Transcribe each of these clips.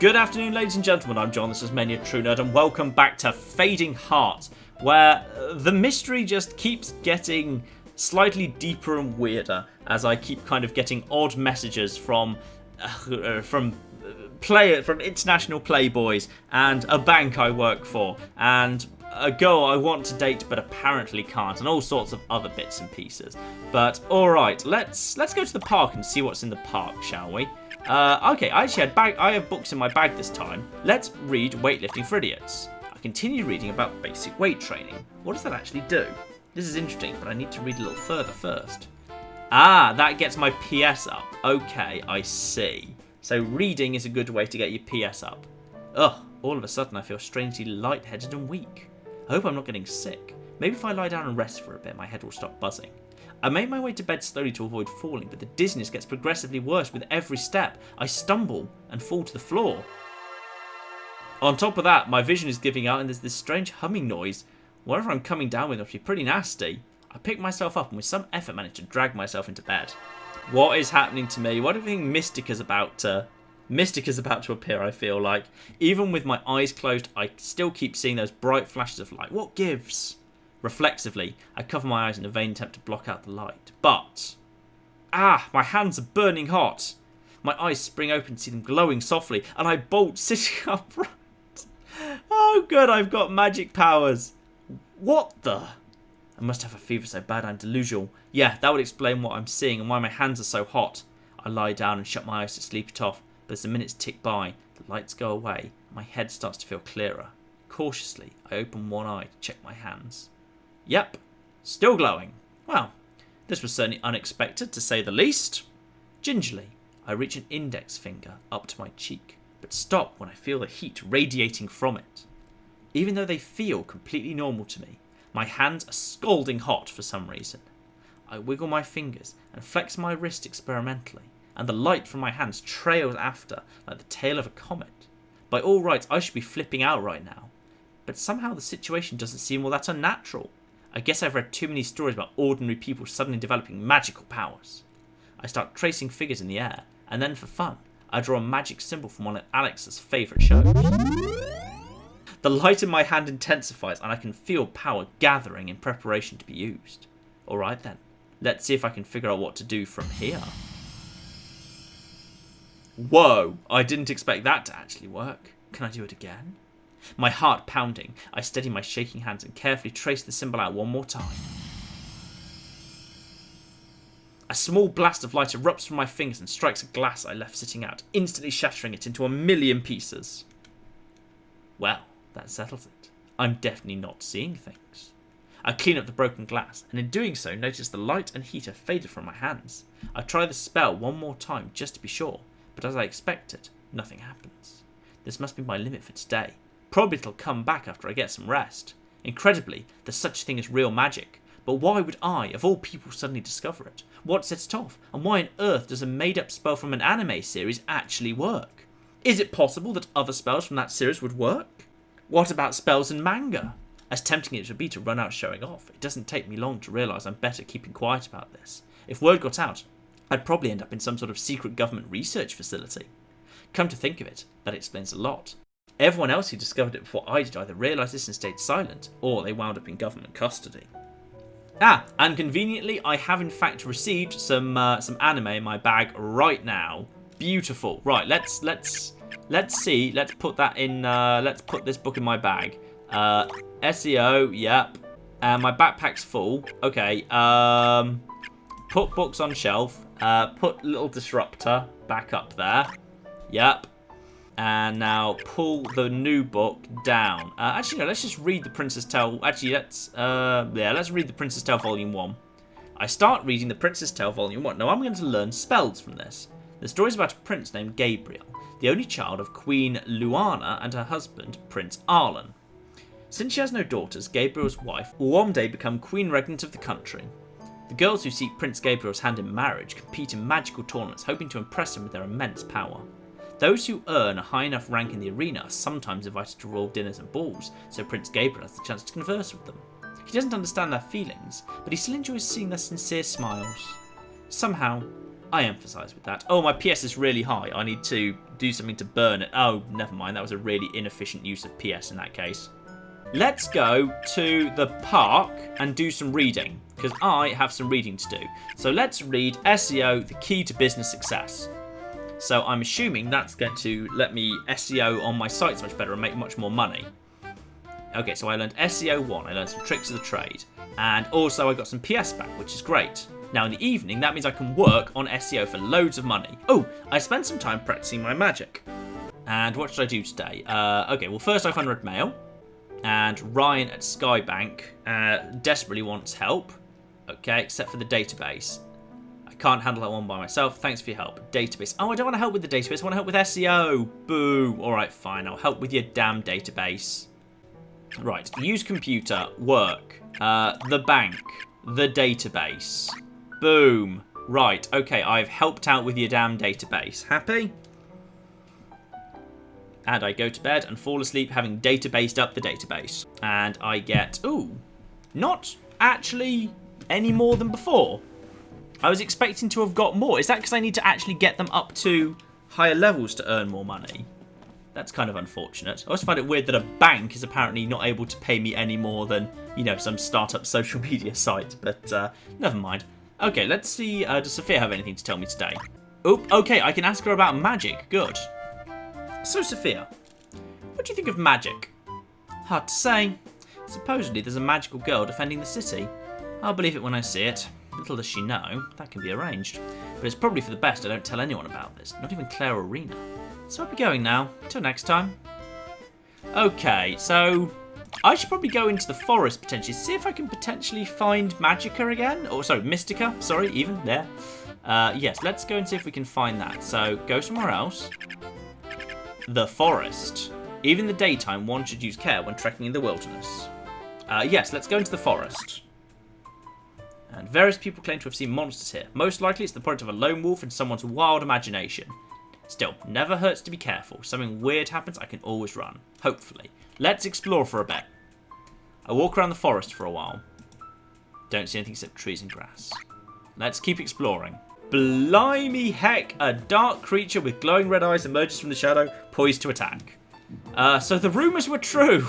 Good afternoon, ladies and gentlemen. I'm John, this is Mania True Nerd, and welcome back to Fading Heart, where the mystery just keeps getting slightly deeper and weirder as I keep kind of getting odd messages from international playboys and a bank I work for and a girl I want to date but apparently can't, and all sorts of other bits and pieces. But all right, let's go to the park and see what's in the park, shall we? Okay, I have books in my bag this time. Let's read Weightlifting for Idiots. I continue reading about basic weight training. What does that actually do? This is interesting, but I need to read a little further first. Ah, that gets my PS up. Okay, I see. So reading is a good way to get your PS up. Ugh, all of a sudden I feel strangely lightheaded and weak. I hope I'm not getting sick. Maybe if I lie down and rest for a bit, my head will stop buzzing. I make my way to bed slowly to avoid falling, but the dizziness gets progressively worse with every step. I stumble and fall to the floor. On top of that, my vision is giving out and there's this strange humming noise. Whatever I'm coming down with must be pretty nasty. I pick myself up and with some effort manage to drag myself into bed. What is happening to me? What do you think Mystic is about to appear, I feel like. Even with my eyes closed, I still keep seeing those bright flashes of light. What gives? Reflexively, I cover my eyes in a vain attempt to block out the light. But... my hands are burning hot. My eyes spring open to see them glowing softly, and I bolt sitting upright. Oh good, I've got magic powers. What the? I must have a fever so bad I'm delusional. Yeah, that would explain what I'm seeing and why my hands are so hot. I lie down and shut my eyes to sleep it off, but as the minutes tick by, the lights go away, my head starts to feel clearer. Cautiously, I open one eye to check my hands. Yep, still glowing. Well, this was certainly unexpected, to say the least. Gingerly, I reach an index finger up to my cheek, but stop when I feel the heat radiating from it. Even though they feel completely normal to me, my hands are scalding hot for some reason. I wiggle my fingers and flex my wrist experimentally, and the light from my hands trails after like the tail of a comet. By all rights, I should be flipping out right now, but somehow the situation doesn't seem all that unnatural. I guess I've read too many stories about ordinary people suddenly developing magical powers. I start tracing figures in the air, and then for fun, I draw a magic symbol from one of Alex's favourite shows. The light in my hand intensifies, and I can feel power gathering in preparation to be used. Alright then, let's see if I can figure out what to do from here. Whoa, I didn't expect that to actually work. Can I do it again? My heart pounding, I steady my shaking hands and carefully trace the symbol out one more time. A small blast of light erupts from my fingers and strikes a glass I left sitting out, instantly shattering it into a million pieces. Well, that settles it. I'm definitely not seeing things. I clean up the broken glass, and in doing so notice the light and heat have faded from my hands. I try the spell one more time just to be sure, but as I expected, nothing happens. This must be my limit for today. Probably it'll come back after I get some rest. Incredibly, there's such a thing as real magic. But why would I, of all people, suddenly discover it? What sets it off? And why on earth does a made-up spell from an anime series actually work? Is it possible that other spells from that series would work? What about spells in manga? As tempting as it would be to run out showing off, it doesn't take me long to realise I'm better keeping quiet about this. If word got out, I'd probably end up in some sort of secret government research facility. Come to think of it, that explains a lot. Everyone else who discovered it before I did either realised this and stayed silent, or they wound up in government custody. And conveniently, I have in fact received some anime in my bag right now. Beautiful. Right, let's see. Let's put that in. Let's put this book in my bag. SEO, yep. And my backpack's full. Okay. Put books on shelf. Put little Disruptor back up there. Yep. And now pull the new book down. Actually, no, let's just read The Princess Tale. Actually, let's read The Princess Tale Volume 1. I start reading The Princess Tale Volume 1. Now, I'm going to learn spells from this. The story is about a prince named Gabriel, the only child of Queen Luana and her husband, Prince Arlen. Since she has no daughters, Gabriel's wife will one day become Queen Regnant of the country. The girls who seek Prince Gabriel's hand in marriage compete in magical tournaments, hoping to impress him with their immense power. Those who earn a high enough rank in the arena are sometimes invited to royal dinners and balls, so Prince Gabriel has the chance to converse with them. He doesn't understand their feelings, but he still enjoys seeing their sincere smiles. Somehow, I emphasise with that. Oh, my PS is really high. I need to do something to burn it. Oh, never mind. That was a really inefficient use of PS in that case. Let's go to the park and do some reading, because I have some reading to do. So let's read SEO, the key to business success. So I'm assuming that's going to let me SEO on my sites much better and make much more money. Okay, so I learned SEO 1. I learned some tricks of the trade. And also I got some PS back, which is great. Now in the evening, that means I can work on SEO for loads of money. Oh, I spent some time practicing my magic. And what should I do today? Okay, well first I found Red Mail. And Ryan at Skybank desperately wants help. Okay, except for the database. I can't handle that one by myself. Thanks for your help. Database. Oh, I don't want to help with the database. I want to help with SEO. Boo. Alright, fine. I'll help with your damn database. Right. Use computer. Work. The bank. The database. Boom. Right. Okay, I've helped out with your damn database. Happy? And I go to bed and fall asleep having databased up the database. And I get, ooh, not actually any more than before. I was expecting to have got more. Is that because I need to actually get them up to higher levels to earn more money? That's kind of unfortunate. I also find it weird that a bank is apparently not able to pay me any more than, you know, some startup social media site. But never mind. Okay, let's see. Does Sophia have anything to tell me today? Oop, okay, I can ask her about magic. Good. So, Sophia, what do you think of magic? Hard to say. Supposedly there's a magical girl defending the city. I'll believe it when I see it. Little does she know, that can be arranged. But it's probably for the best I don't tell anyone about this, not even Claire or Rina. So I'll be going now. Till next time. Okay, so I should probably go into the forest potentially, see if I can potentially find Magica again. Or, sorry, Mystica, sorry, even there. Yes, let's go and see if we can find that. So, go somewhere else. The forest. Even in the daytime, one should use care when trekking in the wilderness. Yes, let's go into the forest. And various people claim to have seen monsters here. Most likely it's the product of a lone wolf and someone's wild imagination. Still, never hurts to be careful. Something weird happens, I can always run. Hopefully. Let's explore for a bit. I walk around the forest for a while. Don't see anything except trees and grass. Let's keep exploring. Blimey heck, a dark creature with glowing red eyes emerges from the shadow, poised to attack. So the rumours were true.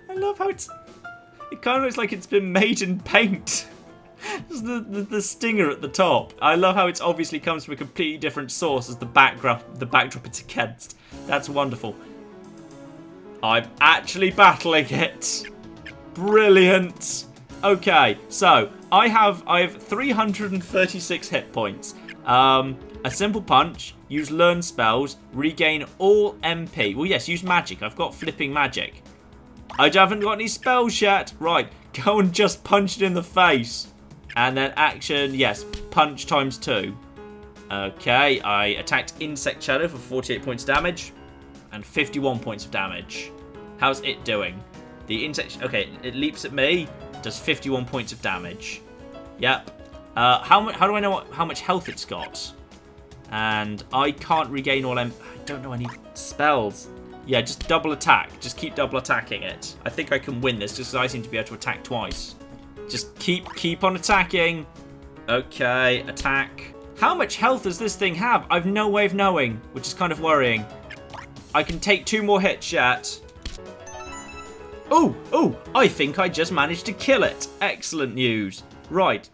I love how it kind of looks like it's been made in paint. Just the stinger at the top. I love how it obviously comes from a completely different source as the backdrop it's against. That's wonderful. I'm actually battling it. Brilliant. Okay, so I have 336 hit points. A simple punch, use learn spells, regain all MP. Well, yes, use magic. I've got flipping magic. I haven't got any spells yet. Right, go and just punch it in the face. And then action, yes, punch times 2. Okay, I attacked Insect Shadow for 48 points of damage and 51 points of damage. How's it doing? The insect, okay, it leaps at me, does 51 points of damage. Yep. How do I know how much health it's got? And I can't regain all I don't know any spells. Yeah, just double attack. Just keep double attacking it. I think I can win this just because I seem to be able to attack twice. Just keep on attacking. Okay, attack. How much health does this thing have? I've no way of knowing, which is kind of worrying. I can take 2 more hits yet. Oh, I think I just managed to kill it. Excellent news. Right,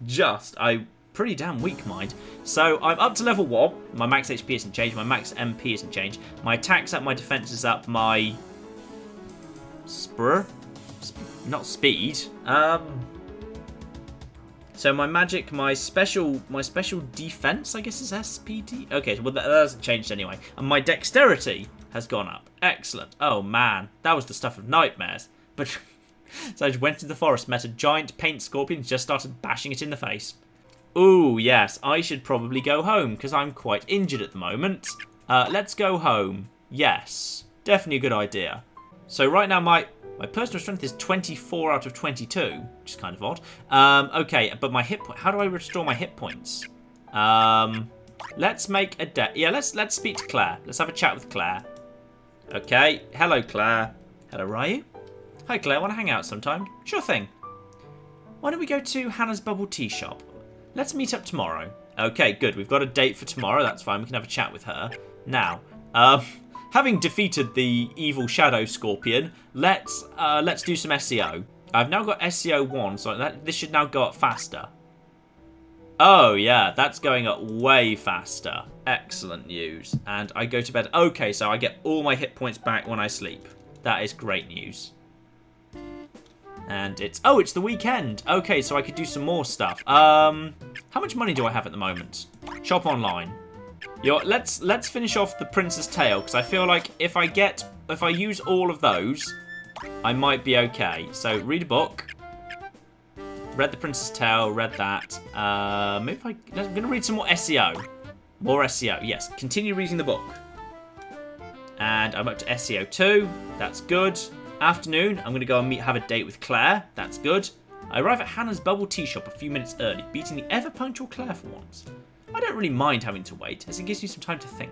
I'm pretty damn weak, mind. So I'm up to level 1. My max HP isn't changed. My max MP isn't changed. My attack's up. My defense is up. My not speed. So my magic, my special defense, I guess is SPD. Okay, well that hasn't changed anyway. And my dexterity has gone up. Excellent. Oh man, that was the stuff of nightmares. But so I just went into the forest, met a giant paint scorpion, and just started bashing it in the face. Ooh, yes, I should probably go home, because I'm quite injured at the moment. Let's go home. Yes, definitely a good idea. So right now my personal strength is 24 out of 22, which is kind of odd. Okay, but my hit point, how do I restore my hit points? Let's make a yeah, let's speak to Claire. Let's have a chat with Claire. Okay, hello Claire. Hello Ryu. Hi Claire, want to hang out sometime? Sure thing. Why don't we go to Hannah's Bubble Tea Shop? Let's meet up tomorrow. Okay, good. We've got a date for tomorrow. That's fine. We can have a chat with her. Now, having defeated the evil shadow scorpion, let's do some SEO. I've now got SEO 1, so this should now go up faster. Oh, yeah, that's going up way faster. Excellent news. And I go to bed. Okay, so I get all my hit points back when I sleep. That is great news. And it's the weekend. Okay, so I could do some more stuff. How much money do I have at the moment? Shop online. Let's finish off the Prince's Tale, because I feel like if I use all of those, I might be okay. So read a book. Read the Prince's Tale. Read that. I'm going to read some more SEO. More SEO. Yes. Continue reading the book. And I'm up to SEO 2. That's good. Afternoon. I'm going to go and have a date with Claire. That's good. I arrive at Hannah's bubble tea shop a few minutes early, beating the ever-punctual Claire for once. I don't really mind having to wait, as it gives me some time to think.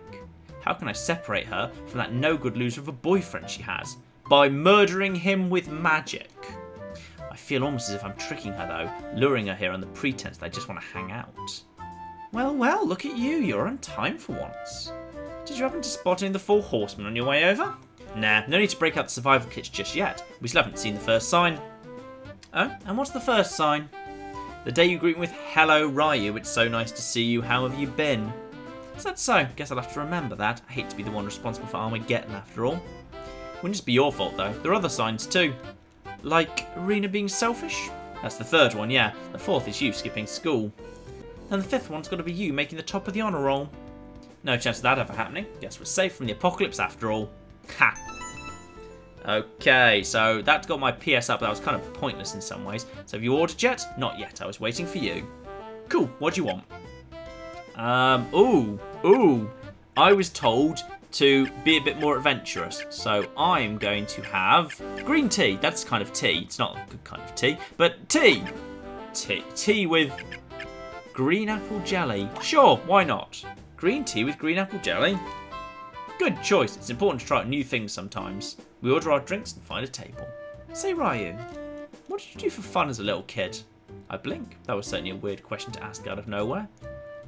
How can I separate her from that no-good loser of a boyfriend she has? By murdering him with magic. I feel almost as if I'm tricking her, though, luring her here on the pretense that I just want to hang out. Well, look at you. You're on time for once. Did you happen to spot any of the 4 horsemen on your way over? Nah, no need to break out the survival kits just yet. We still haven't seen the first sign. Oh, and what's the first sign? The day you greet me with, "Hello, Ryu, it's so nice to see you, how have you been?" Is that so? Guess I'll have to remember that. I hate to be the one responsible for Armageddon after all. Wouldn't just be your fault though, there are other signs too. Like Rina being selfish? That's the 3rd one, yeah. The 4th is you skipping school. And the 5th one's got to be you making the top of the honour roll. No chance of that ever happening. Guess we're safe from the apocalypse after all. Ha! Okay, so that got my PS up. That was kind of pointless in some ways. So have you ordered yet? Not yet. I was waiting for you. Cool. What do you want? Ooh. I was told to be a bit more adventurous. So I'm going to have green tea. That's kind of tea. It's not a good kind of tea, but tea. Tea with green apple jelly. Sure, why not? Green tea with green apple jelly? Good choice. It's important to try out new things sometimes. We order our drinks and find a table. Say, Ryu, what did you do for fun as a little kid? I blink. That was certainly a weird question to ask out of nowhere.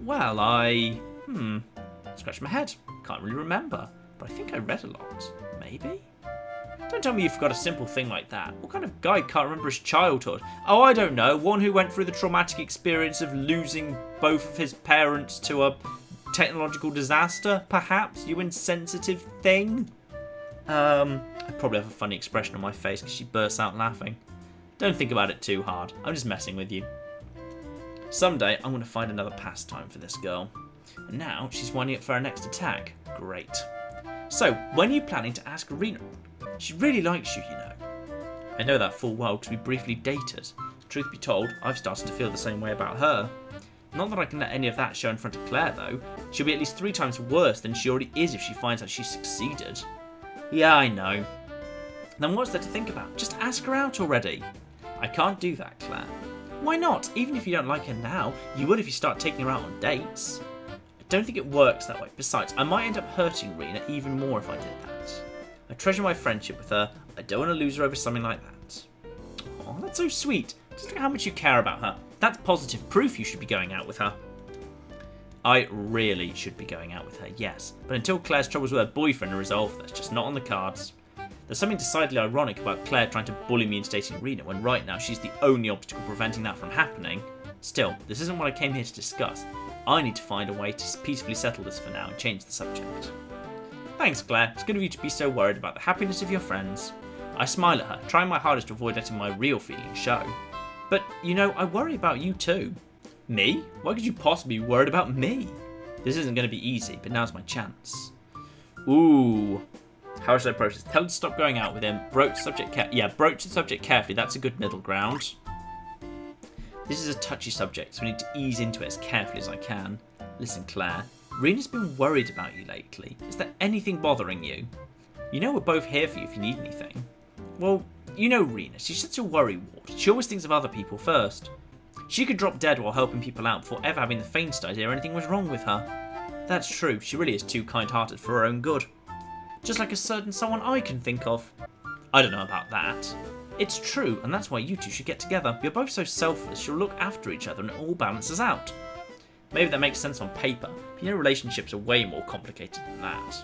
Well, scratch my head. Can't really remember. But I think I read a lot. Maybe? Don't tell me you forgot a simple thing like that. What kind of guy can't remember his childhood? Oh, I don't know. One who went through the traumatic experience of losing both of his parents to a technological disaster, perhaps? You insensitive thing? I probably have a funny expression on my face because she bursts out laughing. Don't think about it too hard. I'm just messing with you. Someday, I'm going to find another pastime for this girl. And now, she's winding up for her next attack. Great. So, when are you planning to ask Rina? She really likes you, you know. I know that full well because we briefly dated. Truth be told, I've started to feel the same way about her. Not that I can let any of that show in front of Claire, though. She'll be at least 3 times worse than she already is if she finds out she succeeded. Yeah, I know. Then what's there to think about? Just ask her out already. I can't do that, Claire. Why not? Even if you don't like her now, you would if you start taking her out on dates. I don't think it works that way. Besides, I might end up hurting Rina even more if I did that. I treasure my friendship with her. I don't want to lose her over something like that. Oh, that's so sweet. Just look at how much you care about her. That's positive proof you should be going out with her. I really should be going out with her, yes. But until Claire's troubles with her boyfriend are resolved, that's just not on the cards. There's something decidedly ironic about Claire trying to bully me into dating Rina when right now she's the only obstacle preventing that from happening. Still, this isn't what I came here to discuss. I need to find a way to peacefully settle this for now and change the subject. Thanks, Claire. It's good of you to be so worried about the happiness of your friends. I smile at her, trying my hardest to avoid letting my real feelings show. But, you know, I worry about you too. Me? Why could you possibly be worried about me? This isn't going to be easy, but now's my chance. Ooh. How should I approach this? Tell her to stop going out with him. Broach the subject broach the subject carefully. That's a good middle ground. This is a touchy subject, so I need to ease into it as carefully as I can. Listen, Claire. Rina's been worried about you lately. Is there anything bothering you? You know we're both here for you if you need anything. Well, you know Rina. She's such a worrywart. She always thinks of other people first. She could drop dead while helping people out before ever having the faintest idea anything was wrong with her. That's true. She really is too kind-hearted for her own good. Just like a certain someone I can think of. I don't know about that. It's true, and that's why you two should get together. You're both so selfless, you'll look after each other and it all balances out. Maybe that makes sense on paper, but relationships are way more complicated than that.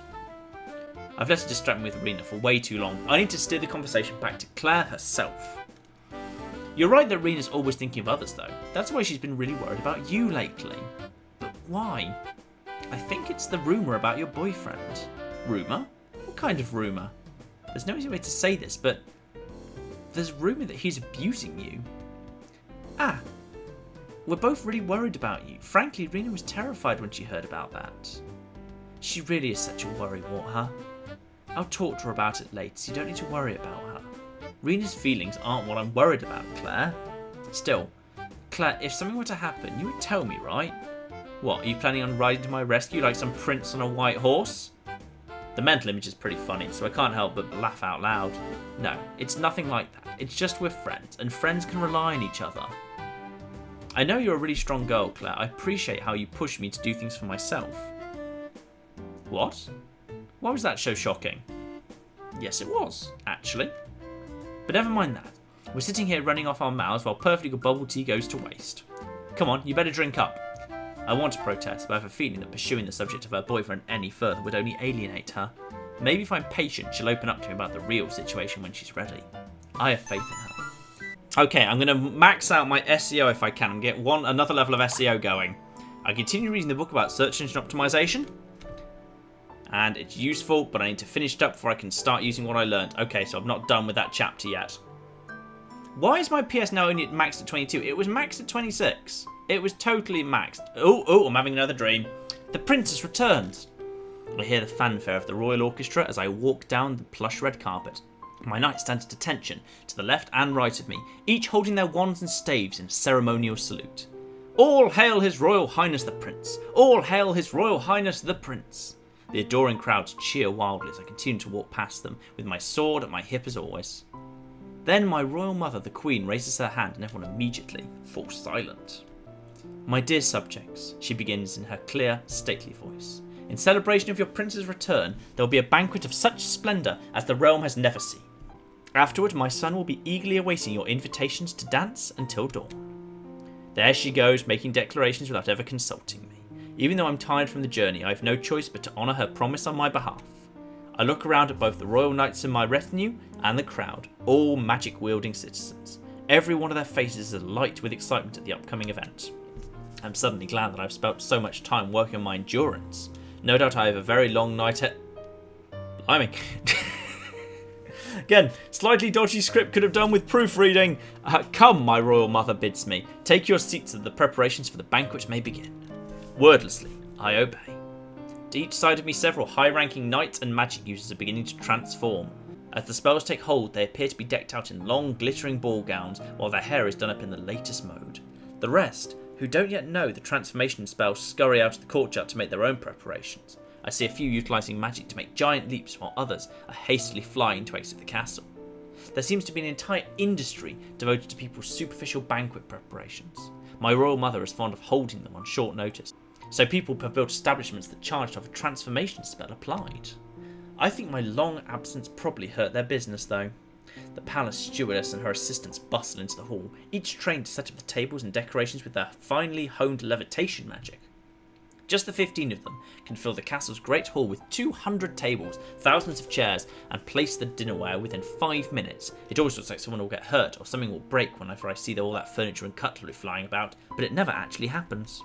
I've let her distract me with Rina for way too long. I need to steer the conversation back to Claire herself. You're right that Rina's always thinking of others, though. That's why she's been really worried about you lately. But why? I think it's the rumour about your boyfriend. Rumour? What kind of rumour? There's no easy way to say this, but there's rumour that he's abusing you. Ah, we're both really worried about you. Frankly, Rina was terrified when she heard about that. She really is such a worrywart, huh? I'll talk to her about it later, so you don't need to worry about her. Rina's feelings aren't what I'm worried about, Claire. Still, Claire, if something were to happen, you would tell me, right? What, are you planning on riding to my rescue like some prince on a white horse? The mental image is pretty funny, so I can't help but laugh out loud. No, it's nothing like that. It's just we're friends, and friends can rely on each other. I know you're a really strong girl, Claire. I appreciate how you push me to do things for myself. What? Why was that so shocking? Yes, it was, actually. But never mind that. We're sitting here running off our mouths while perfectly good bubble tea goes to waste. Come on, you better drink up. I want to protest, but I have a feeling that pursuing the subject of her boyfriend any further would only alienate her. Maybe if I'm patient, she'll open up to me about the real situation when she's ready. I have faith in her. Okay, I'm going to max out my SEO if I can and get another level of SEO going. I continue reading the book about search engine optimization. And it's useful, but I need to finish it up before I can start using what I learned. Okay, so I'm not done with that chapter yet. Why is my PS now only maxed at 22? It was maxed at 26. It was totally maxed. Oh, I'm having another dream. The princess returns. I hear the fanfare of the royal orchestra as I walk down the plush red carpet. My knights stand at attention to the left and right of me, each holding their wands and staves in ceremonial salute. All hail His Royal Highness the Prince! All hail His Royal Highness the Prince! The adoring crowds cheer wildly as I continue to walk past them, with my sword at my hip as always. Then my royal mother, the Queen, raises her hand and everyone immediately falls silent. My dear subjects, she begins in her clear, stately voice. In celebration of your prince's return, there will be a banquet of such splendour as the realm has never seen. Afterward, my son will be eagerly awaiting your invitations to dance until dawn. There she goes, making declarations without ever consulting me. Even though I'm tired from the journey, I have no choice but to honour her promise on my behalf. I look around at both the royal knights in my retinue and the crowd, all magic-wielding citizens. Every one of their faces is alight with excitement at the upcoming event. I'm suddenly glad that I've spent so much time working on my endurance. No doubt I have a very long night at... Blimey. Again, slightly dodgy script could have done with proofreading. Come, my royal mother bids me. Take your seats so that the preparations for the banquet may begin. Wordlessly, I obey. To each side of me, several high-ranking knights and magic users are beginning to transform. As the spells take hold, they appear to be decked out in long, glittering ball gowns, while their hair is done up in the latest mode. The rest, who don't yet know the transformation spells, scurry out of the courtyard to make their own preparations. I see a few utilising magic to make giant leaps, while others are hastily flying to exit the castle. There seems to be an entire industry devoted to people's superficial banquet preparations. My royal mother is fond of holding them on short notice, so people have built establishments that charge to have a transformation spell applied. I think my long absence probably hurt their business though. The palace stewardess and her assistants bustle into the hall, each trained to set up the tables and decorations with their finely honed levitation magic. Just the 15 of them can fill the castle's great hall with 200 tables, thousands of chairs, and place the dinnerware within 5 minutes. It always looks like someone will get hurt or something will break whenever I see all that furniture and cutlery flying about, but it never actually happens.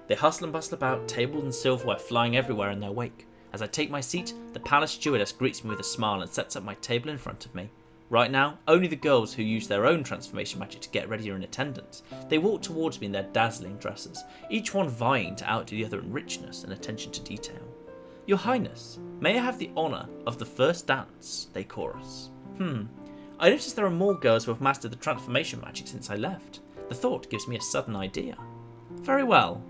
They hustle and bustle about, tables and silverware flying everywhere in their wake. As I take my seat, the palace stewardess greets me with a smile and sets up my table in front of me. Right now, only the girls who use their own transformation magic to get ready are in attendance. They walk towards me in their dazzling dresses, each one vying to outdo the other in richness and attention to detail. Your Highness, may I have the honour of the first dance? They chorus. I notice there are more girls who have mastered the transformation magic since I left. The thought gives me a sudden idea. Very well.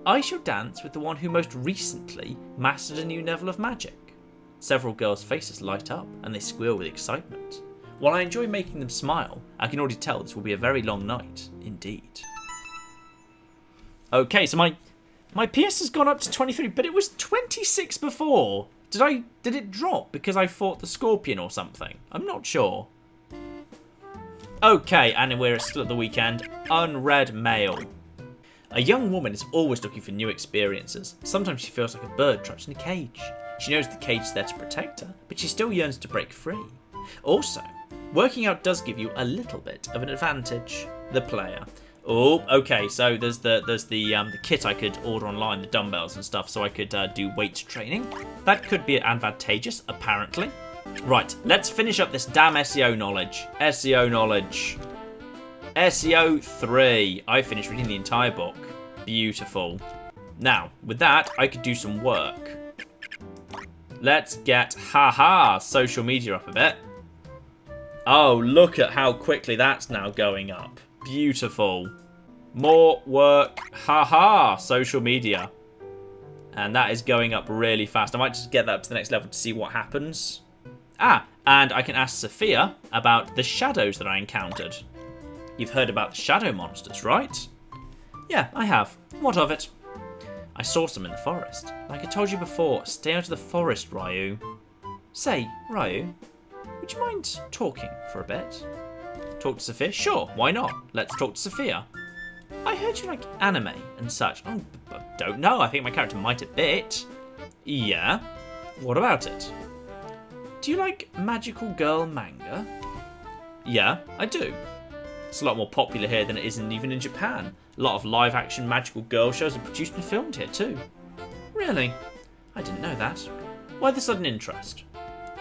I shall dance with the one who most recently mastered a new level of magic. Several girls' faces light up and they squeal with excitement. While I enjoy making them smile, I can already tell this will be a very long night indeed. Okay, so my PS has gone up to 23, but it was 26 before. Did it drop because I fought the scorpion or something? I'm not sure. Okay, and we're still at the weekend. Unread mail. A young woman is always looking for new experiences. Sometimes she feels like a bird trapped in a cage. She knows the cage is there to protect her, but she still yearns to break free. Also, working out does give you a little bit of an advantage. The player. Oh, okay. So there's the kit I could order online, the dumbbells and stuff, so I could do weight training. That could be advantageous, apparently. Right, let's finish up this damn SEO knowledge. SEO knowledge. SEO 3. I finished reading the entire book. Beautiful. Now, with that, I could do some work. Let's get, social media up a bit. Oh, look at how quickly that's now going up. Beautiful. More work. Social media. And that is going up really fast. I might just get that up to the next level to see what happens. And I can ask Sophia about the shadows that I encountered. You've heard about the shadow monsters, right? Yeah, I have. What of it? I saw some in the forest. Like I told you before, stay out of the forest, Ryu. Say, Ryu, would you mind talking for a bit? Talk to Sophia? Sure, why not? Let's talk to Sophia. I heard you like anime and such. Oh, I don't know. I think my character might a bit. Yeah? What about it? Do you like magical girl manga? Yeah, I do. It's a lot more popular here than it is even in Japan. A lot of live-action magical girl shows are produced and filmed here too. Really? I didn't know that. Why the sudden interest?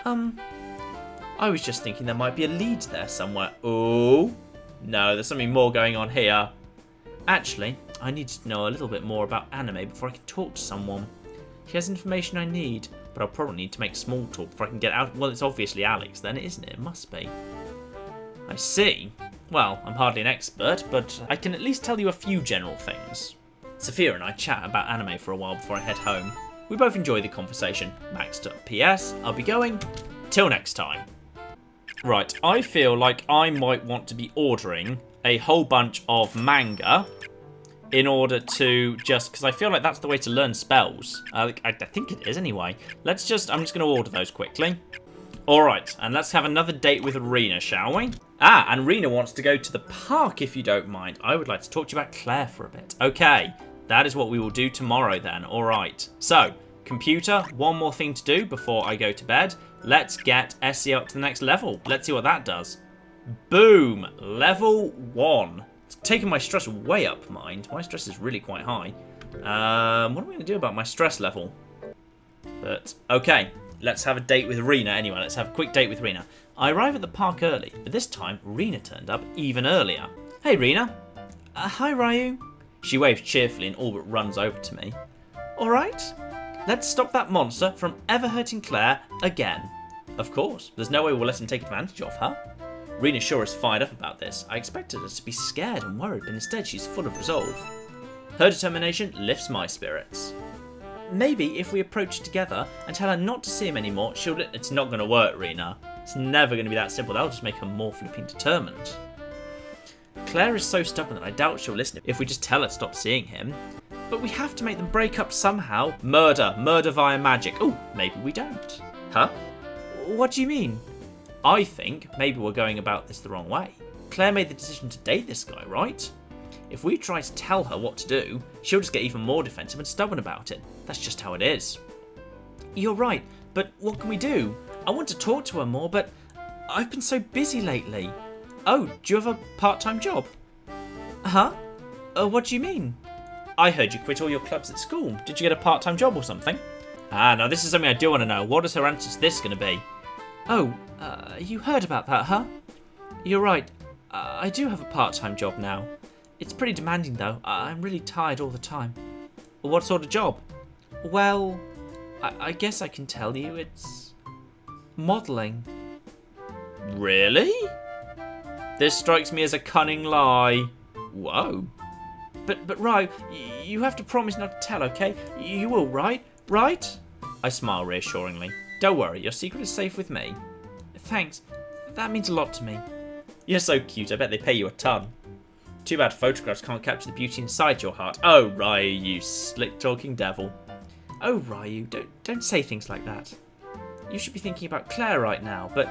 I was just thinking there might be a lead there somewhere. Oh, no, there's something more going on here. Actually, I need to know a little bit more about anime before I can talk to someone. He has information I need, but I'll probably need to make small talk before I can get out. Well, it's obviously Alex then, isn't it? It must be. I see. Well, I'm hardly an expert, but I can at least tell you a few general things. Sophia and I chat about anime for a while before I head home. We both enjoy the conversation. Max.ps, I'll be going. Till next time. Right, I feel like I might want to be ordering a whole bunch of manga in order to just, because I feel like that's the way to learn spells. I think it is anyway. I'm just going to order those quickly. Alright, and let's have another date with Rina, shall we? And Rina wants to go to the park, if you don't mind. I would like to talk to you about Claire for a bit. Okay, that is what we will do tomorrow then. Alright, so, computer, one more thing to do before I go to bed. Let's get SEO up to the next level. Let's see what that does. Boom, level 1. It's taken my stress way up, mind. My stress is really quite high. What am I going to do about my stress level? But, okay. Let's have a date with Rina anyway. Let's have a quick date with Rina. I arrive at the park early, but this time Rina turned up even earlier. Hey, Rina. Hi, Ryu. She waves cheerfully and all but runs over to me. All right. Let's stop that monster from ever hurting Claire again. Of course. There's no way we'll let him take advantage of her. Rina sure is fired up about this. I expected her to be scared and worried, but instead she's full of resolve. Her determination lifts my spirits. Maybe if we approach her together and tell her not to see him anymore, she'll... It's not going to work, Rina. It's never going to be that simple. That'll just make her more flipping determined. Claire is so stubborn that I doubt she'll listen if we just tell her to stop seeing him. But we have to make them break up somehow. Murder. Murder via magic. Oh, maybe we don't. Huh? What do you mean? I think maybe we're going about this the wrong way. Claire made the decision to date this guy, right? If we try to tell her what to do, she'll just get even more defensive and stubborn about it. That's just how it is. You're right, but what can we do? I want to talk to her more, but I've been so busy lately. Oh, do you have a part-time job? Huh? What do you mean? I heard you quit all your clubs at school. Did you get a part-time job or something? Now this is something I do want to know. What is her answer to this going to be? Oh, you heard about that, huh? You're right. I do have a part-time job now. It's pretty demanding, though. I'm really tired all the time. What sort of job? Well, I guess I can tell you. It's modelling. Really? This strikes me as a cunning lie. Whoa. But Ryu, you have to promise not to tell, okay? You will, right? Right? I smile reassuringly. Don't worry, your secret is safe with me. Thanks. That means a lot to me. You're so cute. I bet they pay you a ton. Too bad photographs can't capture the beauty inside your heart. Oh, Ryu, you slick-talking devil. Oh, Ryu, don't say things like that. You should be thinking about Claire right now, but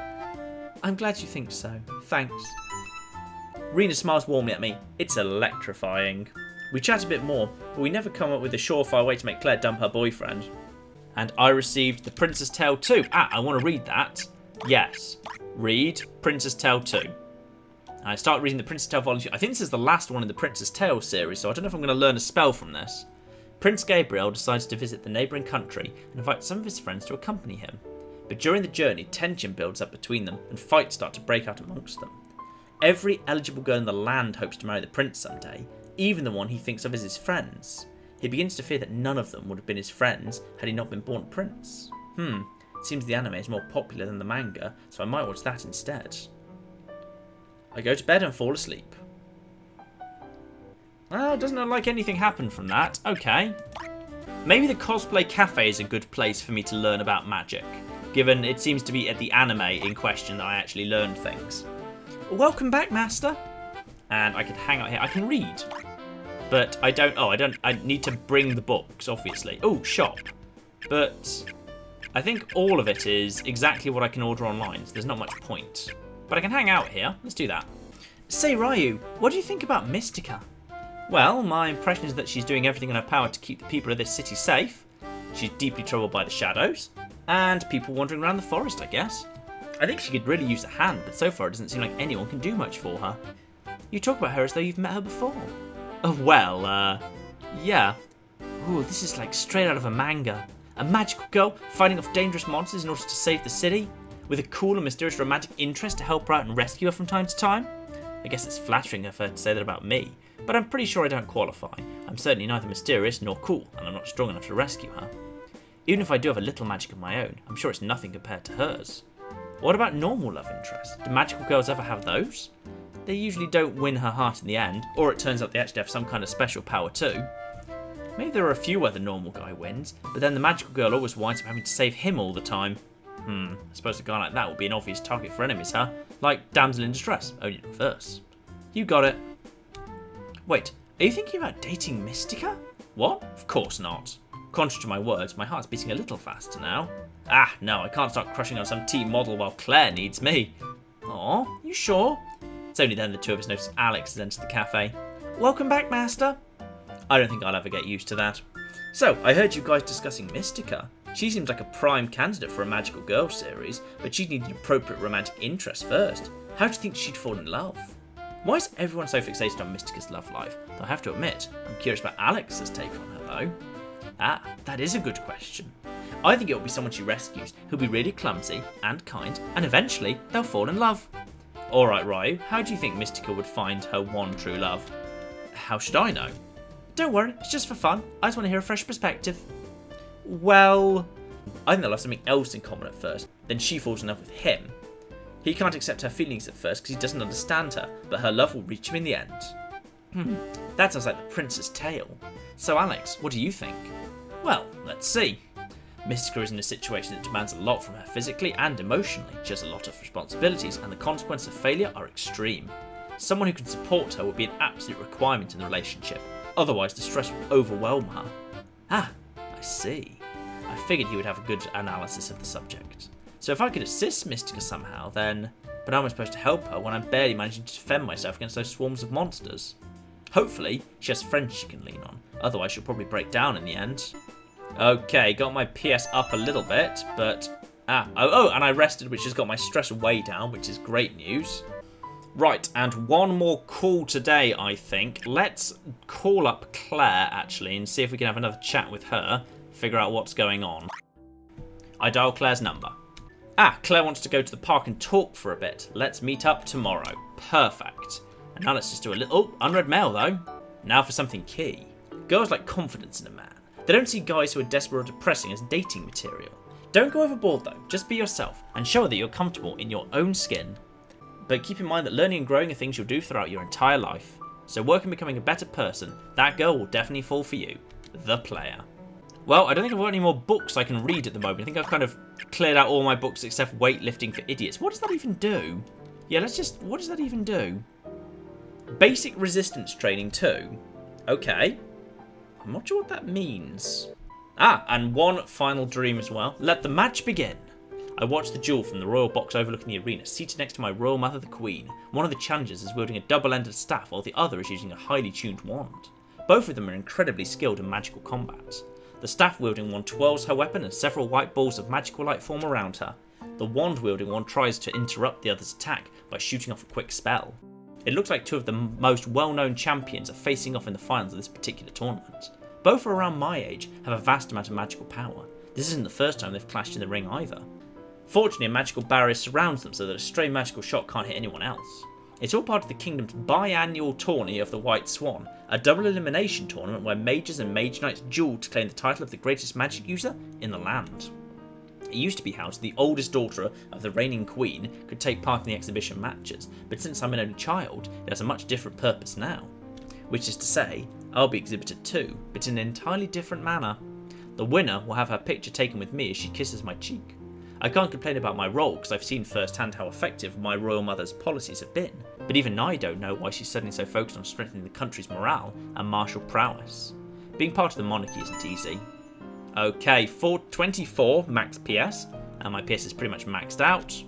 I'm glad you think so. Thanks. Rina smiles warmly at me. It's electrifying. We chat a bit more, but we never come up with a surefire way to make Claire dump her boyfriend. And I received The Princess Tale 2. I want to read that. Yes. Read Princess Tale 2. I started reading the Princess Tale Volume 2. I think this is the last one in the Princess Tale series, so I don't know if I'm going to learn a spell from this. Prince Gabriel decides to visit the neighbouring country and invite some of his friends to accompany him. But during the journey, tension builds up between them and fights start to break out amongst them. Every eligible girl in the land hopes to marry the prince someday, even the one he thinks of as his friends. He begins to fear that none of them would have been his friends had he not been born prince. It seems the anime is more popular than the manga, so I might watch that instead. I go to bed and fall asleep. Doesn't look like anything happened from that. Okay. Maybe the cosplay cafe is a good place for me to learn about magic, given it seems to be at the anime in question that I actually learned things. Welcome back, Master. And I can hang out here. I can read. But I don't... I need to bring the books, obviously. Oh, shop. But I think all of it is exactly what I can order online, so there's not much point. But I can hang out here. Let's do that. Say, Ryu, what do you think about Mystica? Well, my impression is that she's doing everything in her power to keep the people of this city safe. She's deeply troubled by the shadows. And people wandering around the forest, I guess. I think she could really use a hand, but so far it doesn't seem like anyone can do much for her. You talk about her as though you've met her before. Oh, well, yeah. Ooh, this is like straight out of a manga. A magical girl fighting off dangerous monsters in order to save the city, with a cool and mysterious romantic interest to help her out and rescue her from time to time. I guess it's flattering of her to say that about me, but I'm pretty sure I don't qualify. I'm certainly neither mysterious nor cool, and I'm not strong enough to rescue her. Even if I do have a little magic of my own, I'm sure it's nothing compared to hers. What about normal love interests? Do magical girls ever have those? They usually don't win her heart in the end, or it turns out they actually have some kind of special power too. Maybe there are a few where the normal guy wins, but then the magical girl always winds up having to save him all the time. I suppose a guy like that would be an obvious target for enemies, huh? Like Damsel in Distress, only in reverse. You got it. Wait, are you thinking about dating Mystica? What? Of course not. Contrary to my words, my heart's beating a little faster now. No, I can't start crushing on some teen model while Claire needs me. Aw, you sure? It's only then the two of us notice Alex has entered the cafe. Welcome back, Master. I don't think I'll ever get used to that. So, I heard you guys discussing Mystica. She seems like a prime candidate for a magical girl series, but she'd need an appropriate romantic interest first. How do you think she'd fall in love? Why is everyone so fixated on Mystica's love life? Though I have to admit, I'm curious about Alex's take on her though. That is a good question. I think it will be someone she rescues who'll be really clumsy and kind, and eventually they'll fall in love. Alright, Ryu, how do you think Mystica would find her one true love? How should I know? Don't worry, it's just for fun. I just want to hear a fresh perspective. Well, I think they'll have something else in common at first. Then she falls in love with him. He can't accept her feelings at first because he doesn't understand her, but her love will reach him in the end. That sounds like the Prince's Tale. So Alex, what do you think? Well, let's see. Mystica is in a situation that demands a lot from her physically and emotionally. She has a lot of responsibilities, and the consequences of failure are extreme. Someone who can support her would be an absolute requirement in the relationship. Otherwise, the stress would overwhelm her. I see. I figured he would have a good analysis of the subject. So if I could assist Mystica somehow, then... But how am I supposed to help her when I'm barely managing to defend myself against those swarms of monsters? Hopefully, she has friends she can lean on. Otherwise, she'll probably break down in the end. Okay, got my PS up a little bit, but... and I rested, which has got my stress way down, which is great news. Right, and one more call today, I think. Let's call up Claire, actually, and see if we can have another chat with her, figure out what's going on. I dial Claire's number. Claire wants to go to the park and talk for a bit. Let's meet up tomorrow. Perfect. And now let's just do a little... Oh, unread mail, though. Now for something key. Girls like confidence in a man. They don't see guys who are desperate or depressing as dating material. Don't go overboard, though. Just be yourself, and show her that you're comfortable in your own skin. But keep in mind that learning and growing are things you'll do throughout your entire life. So work on becoming a better person. That girl will definitely fall for you. The player. Well, I don't think I've got any more books I can read at the moment. I think I've kind of cleared out all my books except Weightlifting for Idiots. What does that even do? Yeah, what does that even do? Basic resistance training too. Okay. I'm not sure what that means. And one final dream as well. Let the match begin. I watched the duel from the royal box overlooking the arena, seated next to my royal mother the queen. One of the challengers is wielding a double-ended staff, while the other is using a highly tuned wand. Both of them are incredibly skilled in magical combat. The staff-wielding one twirls her weapon and several white balls of magical light form around her. The wand-wielding one tries to interrupt the other's attack by shooting off a quick spell. It looks like two of the most well-known champions are facing off in the finals of this particular tournament. Both are around my age, have a vast amount of magical power. This isn't the first time they've clashed in the ring either. Fortunately, a magical barrier surrounds them so that a stray magical shot can't hit anyone else. It's all part of the kingdom's biannual tourney of the White Swan, a double elimination tournament where mages and mage knights duel to claim the title of the greatest magic user in the land. It used to be how the oldest daughter of the reigning queen could take part in the exhibition matches, but since I'm an only child, it has a much different purpose now. Which is to say, I'll be exhibited too, but in an entirely different manner. The winner will have her picture taken with me as she kisses my cheek. I can't complain about my role because I've seen firsthand how effective my royal mother's policies have been, but even I don't know why she's suddenly so focused on strengthening the country's morale and martial prowess. Being part of the monarchy isn't easy. Okay, 424 max PS, and my PS is pretty much maxed out.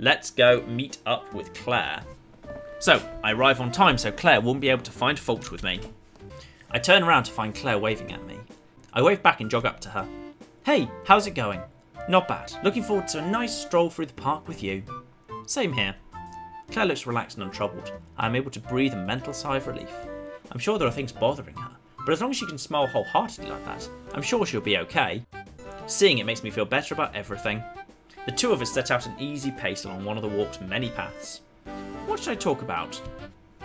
Let's go meet up with Claire. So, I arrive on time so Claire won't be able to find fault with me. I turn around to find Claire waving at me. I wave back and jog up to her. Hey, how's it going? Not bad. Looking forward to a nice stroll through the park with you. Same here. Claire looks relaxed and untroubled. I am able to breathe a mental sigh of relief. I'm sure there are things bothering her, but as long as she can smile wholeheartedly like that, I'm sure she'll be okay. Seeing it makes me feel better about everything. The two of us set out an easy pace along one of the walk's many paths. What should I talk about?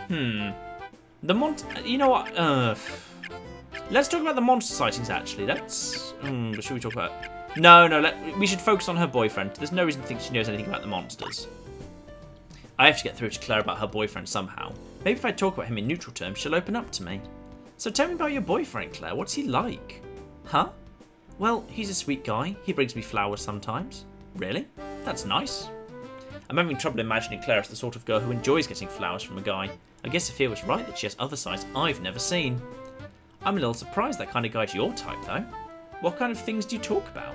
You know what? Let's talk about the monster sightings, actually. Should we talk about... No, we should focus on her boyfriend. There's no reason to think she knows anything about the monsters. I have to get through to Claire about her boyfriend somehow. Maybe if I talk about him in neutral terms, she'll open up to me. So tell me about your boyfriend, Claire. What's he like? Huh? Well, he's a sweet guy. He brings me flowers sometimes. Really? That's nice. I'm having trouble imagining Claire as the sort of girl who enjoys getting flowers from a guy. I guess Sophia was right that she has other sides I've never seen. I'm a little surprised that kind of guy's your type, though. What kind of things do you talk about?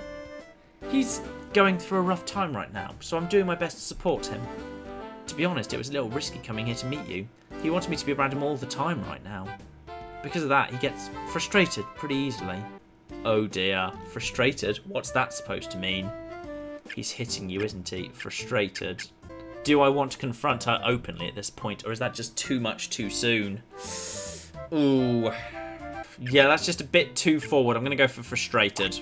He's going through a rough time right now, so I'm doing my best to support him. To be honest, it was a little risky coming here to meet you. He wants me to be around him all the time right now. Because of that, he gets frustrated pretty easily. Oh dear, frustrated? What's that supposed to mean? He's hitting you, isn't he? Frustrated. Do I want to confront her openly at this point, or is that just too much too soon? Ooh. Yeah, that's just a bit too forward. I'm going to go for frustrated.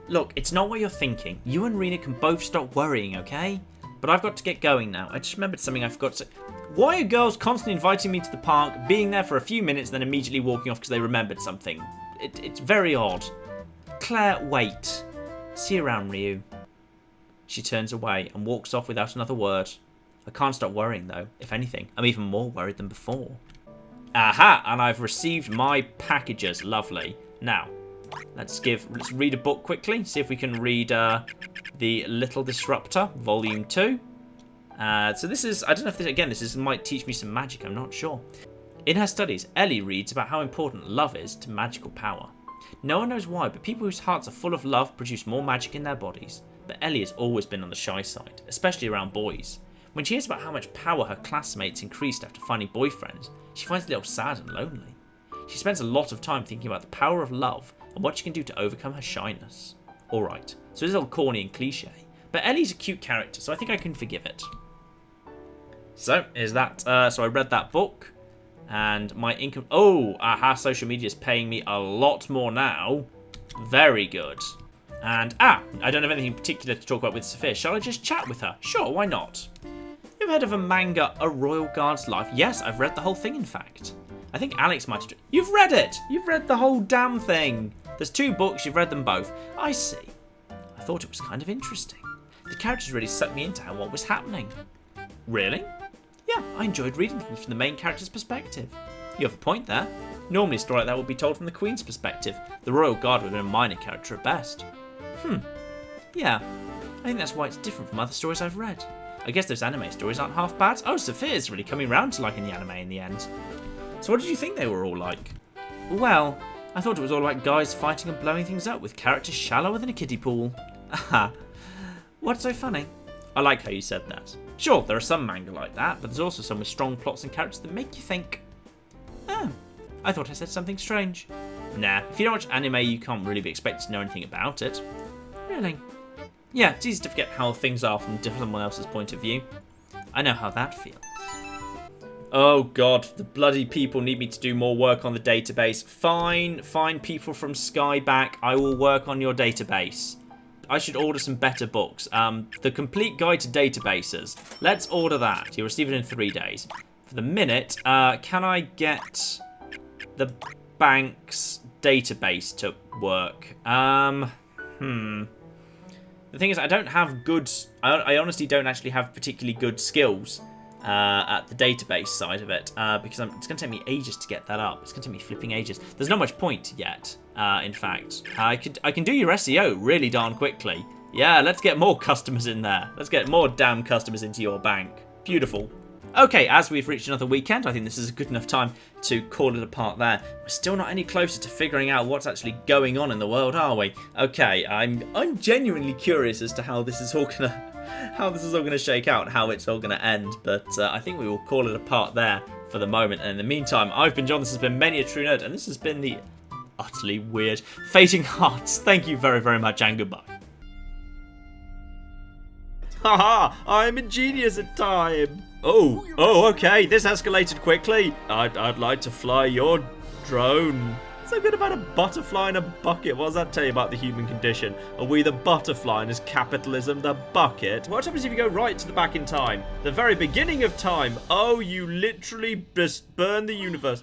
Look, it's not what you're thinking. You and Rina can both stop worrying, okay? But I've got to get going now. I just remembered something I forgot to say. Why are girls constantly inviting me to the park, being there for a few minutes, then immediately walking off because they remembered something? It's very odd. Claire, wait. See you around, Ryu. She turns away and walks off without another word. I can't stop worrying, though. If anything, I'm even more worried than before. Aha! And I've received my packages. Lovely. Now, let's read a book quickly. See if we can read The Little Disruptor, Volume 2. So this is, I don't know if this might teach me some magic, I'm not sure. In her studies, Ellie reads about how important love is to magical power. No one knows why, but people whose hearts are full of love produce more magic in their bodies. But Ellie has always been on the shy side, especially around boys. When she hears about how much power her classmates increased after finding boyfriends, she finds it a little sad and lonely. She spends a lot of time thinking about the power of love and what she can do to overcome her shyness. Alright, so it's a little corny and cliche, but Ellie's a cute character, so I think I can forgive it. So, is that, so I read that book, and my income, social media is paying me a lot more now. Very good. And, I don't have anything particular to talk about with Sophia. Shall I just chat with her? Sure, why not? You've heard of a manga, A Royal Guard's Life? Yes, I've read the whole thing, in fact. I think Alex might have... You've read it! You've read the whole damn thing! There's 2 books, you've read them both. I see. I thought it was kind of interesting. The characters really sucked me into what was happening. Really? Yeah, I enjoyed reading things from the main character's perspective. You have a point there. Normally a story like that would be told from the Queen's perspective. The Royal Guard would have been a minor character at best. Yeah, I think that's why it's different from other stories I've read. I guess those anime stories aren't half bad. Oh, Sophia's really coming round to liking the anime in the end. So what did you think they were all like? Well, I thought it was all like guys fighting and blowing things up with characters shallower than a kiddie pool. Aha. What's so funny? I like how you said that. Sure, there are some manga like that, but there's also some with strong plots and characters that make you think. Oh, I thought I said something strange. Nah, if you don't watch anime, you can't really be expected to know anything about it. Really? Yeah, it's easy to forget how things are from someone else's point of view. I know how that feels. Oh god, the bloody people need me to do more work on the database. Fine people from Skyback, I will work on your database. I should order some better books. The Complete Guide to Databases. Let's order that. You'll receive it in 3 days. For the minute, can I get the bank's database to work? The thing is, I don't have good... I honestly don't actually have particularly good skills at the database side of it, because it's going to take me ages to get that up. It's going to take me flipping ages. There's not much point yet, in fact. I can do your SEO really darn quickly. Yeah, let's get more customers in there. Let's get more damn customers into your bank. Beautiful. Okay, as we've reached another weekend, I think this is a good enough time to call it apart there. We're still not any closer to figuring out what's actually going on in the world, are we? Okay, I'm genuinely curious as to how this is all gonna shake out, how it's all gonna end. But I think we will call it apart there for the moment. And in the meantime, I've been John. This has been Many a True Nerd, and this has been the utterly weird Fating Hearts. Thank you very, very much, and goodbye. Haha! I'm a genius at time. Oh, okay, this escalated quickly. I'd like to fly your drone. So good about a butterfly in a bucket. What does that tell you about the human condition? Are we the butterfly and is capitalism the bucket? What happens if you go right to the back in time? The very beginning of time. Oh, you literally just burn the universe.